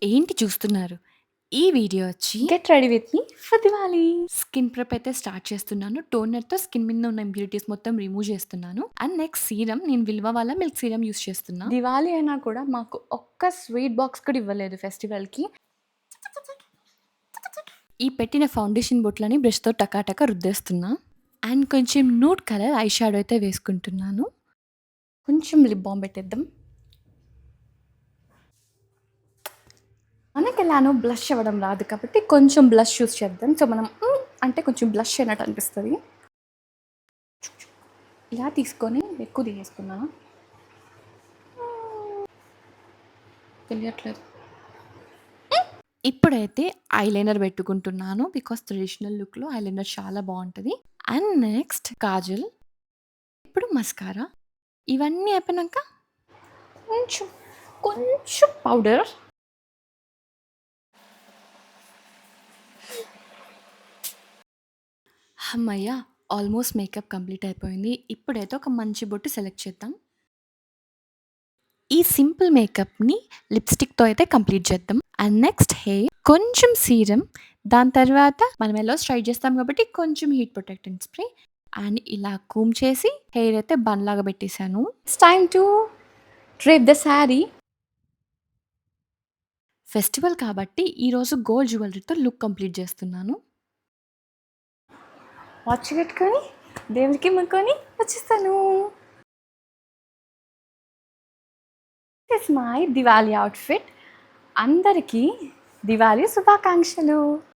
ఏంటి చూస్తున్నారు? ఈ వీడియో వచ్చి get ready with me for Diwali. Skin prep అయితే స్టార్ట్ చేస్తున్నాను. టోనర్‌తో స్కిన్ మీద ఉన్న ఇంప్యూరిటీస్ మొత్తం రిమూవ్ చేస్తున్నాను. అండ్ నెక్స్ట్ సీరమ్ నేను విల్వ వాళ్ళ మిల్క్ సీరమ్ యూజ్ చేస్తున్నా. దివాళీ అయినా కూడా మాకు ఒక్క స్వీట్ బాక్స్ కూడా ఇవ్వలేదు ఫెస్టివల్‌కి. ఈ పెట్టిన ఫౌండేషన్ బొట్లని బ్రష్‌తో టకాటక రుద్దేస్తున్నా. అండ్ కొంచెం నూడ్ కలర్ ఐ షాడో అయితే వేసుకుంటున్నాను. కొంచెం లిప్ బామ్ పెట్టేద్దాం. మనకెలానో బ్లష్ అవ్వడం రాదు కాబట్టి కొంచెం బ్లష్ యూస్ చేద్దాం. సో మనం అంటే కొంచెం బ్లష్ అయినట్టు అనిపిస్తుంది. ఇలా తీసుకొని ఎక్కువ తీసేసుకున్నాను. తెలియట్లేదు. ఇప్పుడైతే ఐలైనర్ పెట్టుకుంటున్నాను. బికాస్ ట్రెడిషనల్ లుక్‌లో ఐలైనర్ చాలా బావుంటది. And next Kajal. ఇప్పుడు మస్కారా. ఇవన్నీ అయిపోయినాక కొంచెం కొంచెం పౌడర్. హమ్మయ్య! ఆల్మోస్ట్ మేకప్ కంప్లీట్ అయిపోయింది. ఇప్పుడైతే ఒక మంచి బొట్టు సెలెక్ట్ చేద్దాం. ఈ సింపుల్ మేకప్‌ని లిప్‌స్టిక్‌తో అయితే కంప్లీట్ చేద్దాం. అండ్ నెక్స్ట్ హెయిర్ కొంచెం సీరమ్. దాని తర్వాత మనం ఎల్లో స్ట్రైట్ చేస్తాం కాబట్టి కొంచెం హీట్ ప్రొటెక్టెంట్ స్ప్రే. అండ్ ఇలా కూమ్ చేసి హెయిర్ అయితే బన్‌లాగా పెట్టేసాను. It's time to drape the sari. Festival కాబట్టి ఈరోజు గోల్డ్ జ్యువెలరీతో లుక్ కంప్లీట్ చేస్తున్నాను. వాచ్ పెట్టుకొని దేవుడికి మొక్కుకొని వచ్చేస్తాను. This my Diwali outfit. అందరికీ దివాళీ శుభాకాంక్షలు.